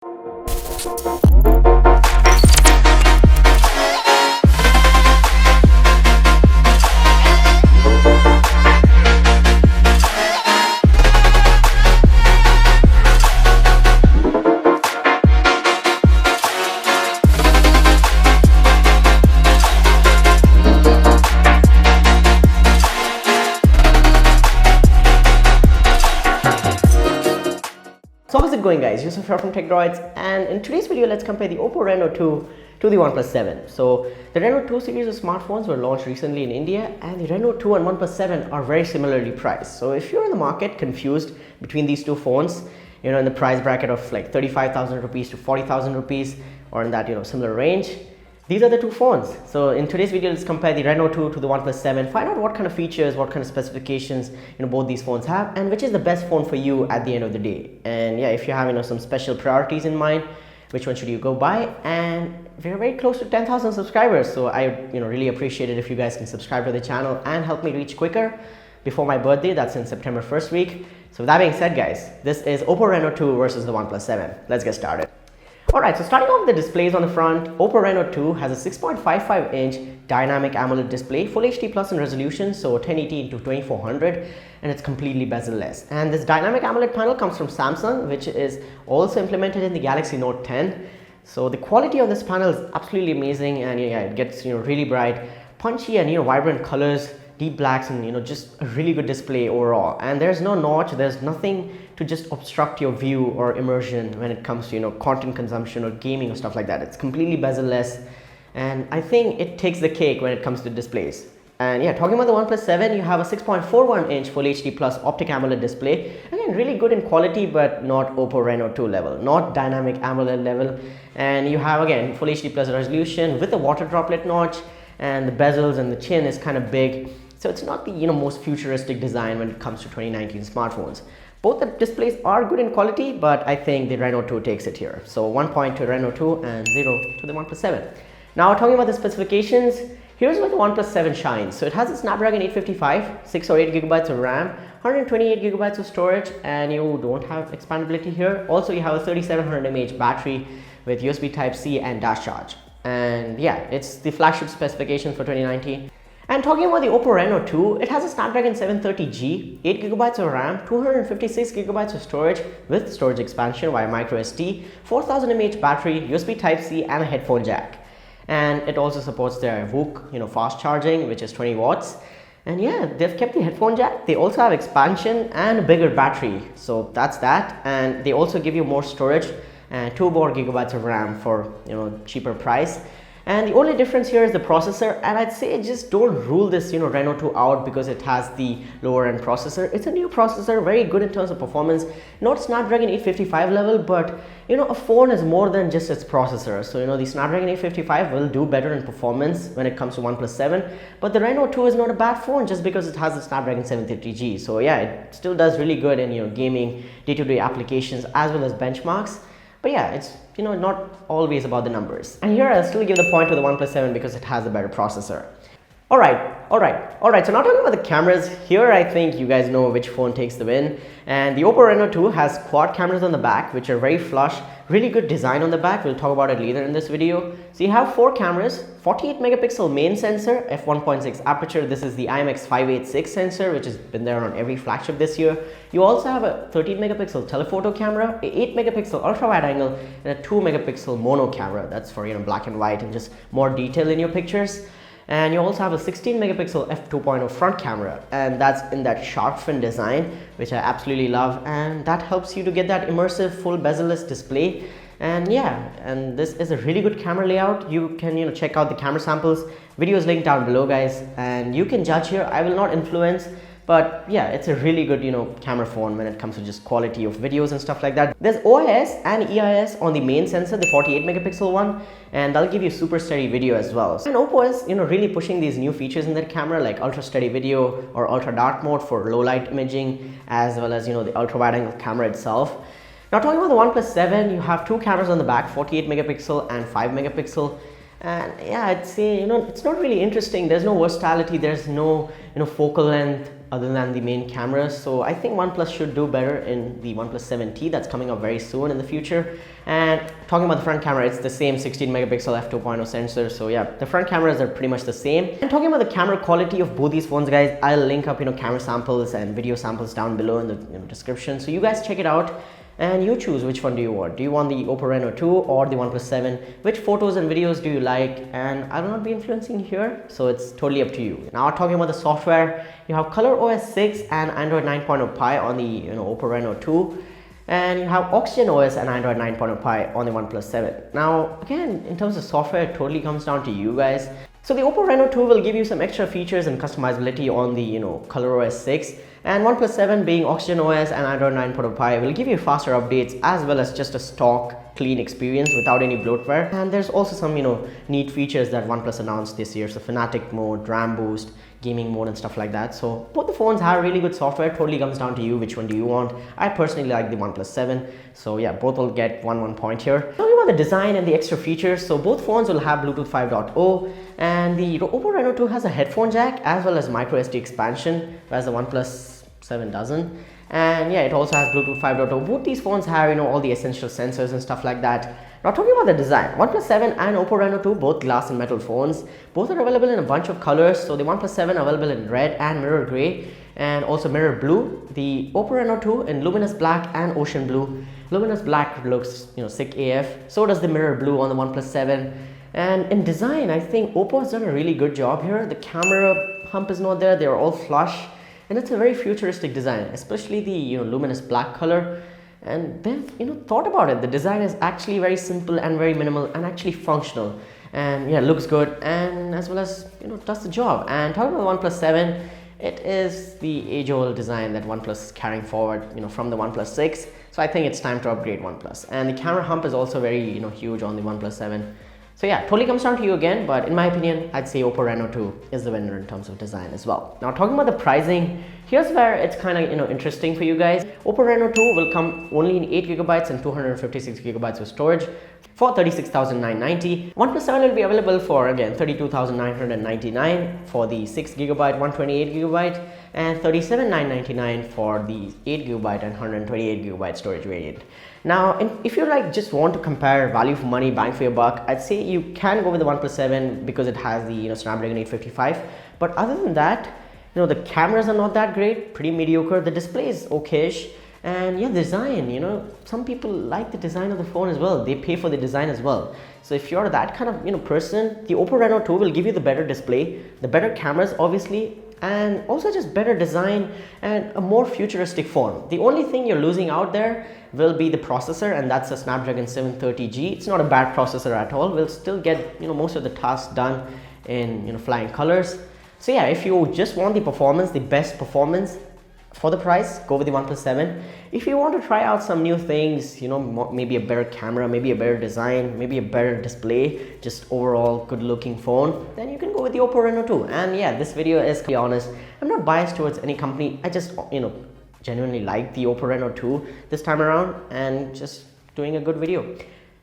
So how's it going, guys? Yusuf here from TechDroids, and in today's video let's compare the OPPO Reno 2 to the OnePlus 7. So the Reno 2 series of smartphones were launched recently in India, and the Reno 2 and OnePlus 7 are very similarly priced. So if you're in the market confused between these two phones, in the price bracket of like 35,000 rupees to 40,000 rupees, or in that similar range, these are the two phones. So in today's video, let's compare the Reno 2 to the OnePlus 7, find out what kind of features, what kind of specifications both these phones have, and which is the best phone for you at the end of the day. And yeah, if you have some special priorities in mind, which one should you go buy? And we're very close to 10,000 subscribers, so I really appreciate it if you guys can subscribe to the channel and help me reach quicker before my birthday. That's in September 1st week. So with that being said, guys, this is OPPO Reno 2 versus the OnePlus 7. Let's get started. Alright, so starting off with the displays on the front, OPPO Reno 2 has a 6.55-inch dynamic AMOLED display, Full HD Plus in resolution, so 1080 into 2400, and it's completely bezel-less. And this dynamic AMOLED panel comes from Samsung, which is also implemented in the Galaxy Note 10. So the quality of this panel is absolutely amazing, and yeah, it gets really bright, punchy, and vibrant colors, deep blacks, and just a really good display overall. And there's no notch, there's nothing to just obstruct your view or immersion when it comes to content consumption or gaming or stuff like that. It's completely bezel-less, and I think it takes the cake when it comes to displays. And yeah, talking about the OnePlus 7, you have a 6.41-inch Full HD Plus optic AMOLED display. Again, really good in quality, but not OPPO Reno 2 level, not dynamic AMOLED level. And you have, again, Full HD Plus resolution with a water droplet notch, and the bezels and the chin is kind of big. So it's not the most futuristic design when it comes to 2019 smartphones. Both the displays are good in quality, but I think the Reno 2 takes it here. So 1 point to Reno 2 and 0 to the OnePlus 7. Now talking about the specifications, here's where the OnePlus 7 shines. So it has a Snapdragon 855, 6 or 8 gigabytes of RAM, 128 gigabytes of storage, and you don't have expandability here. Also, you have a 3700 mAh battery with USB Type-C and dash charge. And yeah, it's the flagship specification for 2019. And talking about the OPPO Reno 2, it has a Snapdragon 730G, 8 gigabytes of RAM, 256 gigabytes of storage with storage expansion via microSD, 4000 mAh battery, USB Type-C, and a headphone jack. And it also supports their VOOC, fast charging, which is 20 watts. And yeah, they've kept the headphone jack. They also have expansion and a bigger battery. So that's that. And they also give you more storage and 2 more gigabytes of RAM for cheaper price. And the only difference here is the processor, and I'd say just don't rule this Reno 2 out because it has the lower end processor. It's a new processor, very good in terms of performance, not Snapdragon 855 level, but a phone is more than just its processor. So the Snapdragon 855 will do better in performance when it comes to OnePlus 7, but the Reno 2 is not a bad phone just because it has the Snapdragon 730G. So yeah, it still does really good in gaming, day-to-day applications, as well as benchmarks. But yeah, it's not always about the numbers. And here I'll still give the point to the OnePlus 7 because it has a better processor. Alright, so now talking about the cameras, here I think you guys know which phone takes the win. And the OPPO Reno 2 has quad cameras on the back, which are very flush, really good design on the back. We'll talk about it later in this video. So you have 4 cameras, 48 megapixel main sensor, f1.6 aperture. This is the IMX586 sensor, which has been there on every flagship this year. You also have a 13 megapixel telephoto camera, a 8 megapixel ultra wide angle, and a 2 megapixel mono camera. That's for black and white and just more detail in your pictures. And you also have a 16 megapixel f2.0 front camera, and that's in that shark fin design, which I absolutely love, and that helps you to get that immersive full bezel-less display. And yeah, and this is a really good camera layout. You can check out the camera samples. Video is linked down below, guys, and you can judge here. I will not influence, but yeah, it's a really good camera phone when it comes to just quality of videos and stuff like that. There's OIS and EIS on the main sensor, the 48 megapixel one, and that'll give you super steady video as well. And OPPO is really pushing these new features in their camera, like ultra steady video or ultra dark mode for low light imaging, as well as the ultra wide angle camera itself. Now talking about the OnePlus 7, you have 2 cameras on the back, 48 megapixel and 5 megapixel. And yeah, I'd say it's not really interesting. There's no versatility, there's no focal length other than the main cameras. So I think OnePlus should do better in the OnePlus 7T that's coming up very soon in the future. And talking about the front camera, it's the same 16 megapixel f2.0 sensor. So yeah, the front cameras are pretty much the same. And talking about the camera quality of both these phones, guys, I'll link up camera samples and video samples down below in the description, so you guys check it out and you choose which one do you want. Do you want the OPPO Reno 2 or the OnePlus 7? Which photos and videos do you like? And I will not be influencing here, so it's totally up to you. Now talking about the software, you have ColorOS 6 and Android 9.0 Pie on the OPPO Reno 2, and you have Oxygen OS and Android 9.0 Pie on the OnePlus 7. Now again, in terms of software, it totally comes down to you guys. So the OPPO Reno 2 will give you some extra features and customizability on the ColorOS 6, and OnePlus 7 being Oxygen OS and Android 9.0 Pie will give you faster updates as well as just a stock clean experience without any bloatware. And there's also some neat features that OnePlus announced this year, so Fanatic mode, RAM boost, gaming mode and stuff like that. So both the phones have really good software. Totally comes down to you, which one do you want. I personally like the OnePlus 7, so yeah, both will get one point here. Talking about the design and the extra features, so both phones will have Bluetooth 5.0, and the OPPO Reno 2 has a headphone jack as well as micro SD expansion, whereas the OnePlus 7 doesn't. And yeah, it also has Bluetooth 5.0. Both these phones have all the essential sensors and stuff like that. Now talking about the design, OnePlus 7 and OPPO Reno 2, both glass and metal phones. Both are available in a bunch of colors. So the OnePlus 7 available in red and mirror gray, and also mirror blue. The OPPO Reno 2 in luminous black and ocean blue. Luminous black looks sick AF. So does the mirror blue on the OnePlus 7. And in design, I think OPPO has done a really good job here. The camera hump is not there, they're all flush. And it's a very futuristic design, especially the luminous black color. And they've thought about it. The design is actually very simple and very minimal and actually functional. And yeah, looks good and as well as does the job. And talking about the OnePlus 7, it is the age-old design that OnePlus is carrying forward from the OnePlus 6. So I think it's time to upgrade OnePlus. And the camera hump is also very huge on the OnePlus 7. So yeah, totally comes down to you again, but in my opinion, I'd say OPPO Reno 2 is the winner in terms of design as well. Now talking about the pricing, here's where it's kind of interesting for you guys. OPPO Reno 2 will come only in 8GB and 256GB of storage for 36,990. OnePlus 7 will be available for again 32,999 for the 6GB 128GB and 37,999 for the 8GB and 128GB storage variant. Now if you just want to compare value for money, bang for your buck, I'd say you can go with the OnePlus 7 because it has the Snapdragon 855. But other than that, the cameras are not that great, pretty mediocre. The display is okayish. And yeah, design, some people like the design of the phone as well. They pay for the design as well. So if you're that kind of person, the OPPO Reno 2 will give you the better display, the better cameras obviously, and also just better design and a more futuristic phone. The only thing you're losing out there will be the processor, and that's a Snapdragon 730G. It's not a bad processor at all. We'll still get most of the tasks done in flying colors. So yeah, if you just want the performance, the best performance for the price, go with the OnePlus 7. If you want to try out some new things, maybe a better camera, maybe a better design, maybe a better display, just overall good looking phone, then you can go with the OPPO Reno 2. And yeah, this video is, to be honest, I'm not biased towards any company. I just genuinely like the OPPO Reno 2 this time around and just doing a good video.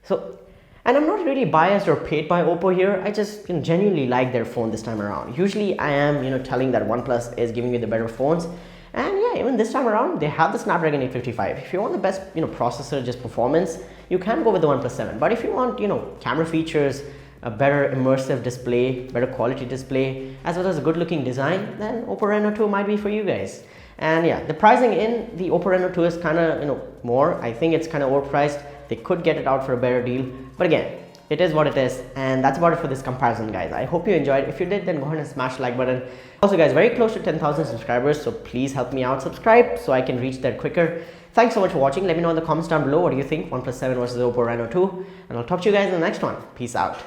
So, and I'm not really biased or paid by OPPO here. I just genuinely like their phone this time around. Usually I am telling that OnePlus is giving you the better phones. And yeah, even this time around, they have the Snapdragon 855. If you want the best, processor, just performance, you can go with the OnePlus 7. But if you want, camera features, a better immersive display, better quality display, as well as a good-looking design, then OPPO Reno 2 might be for you guys. And yeah, the pricing in the OPPO Reno 2 is kind of, more. I think it's kind of overpriced. They could get it out for a better deal. But again, it is what it is, and that's about it for this comparison, guys. I hope you enjoyed. If you did, then go ahead and smash the like button. Also guys, very close to 10,000 subscribers, so please help me out, subscribe so I can reach that quicker. Thanks so much for watching. Let me know in the comments down below what do you think, OnePlus 7 versus OPPO Reno 2, and I'll talk to you guys in the next one. Peace out.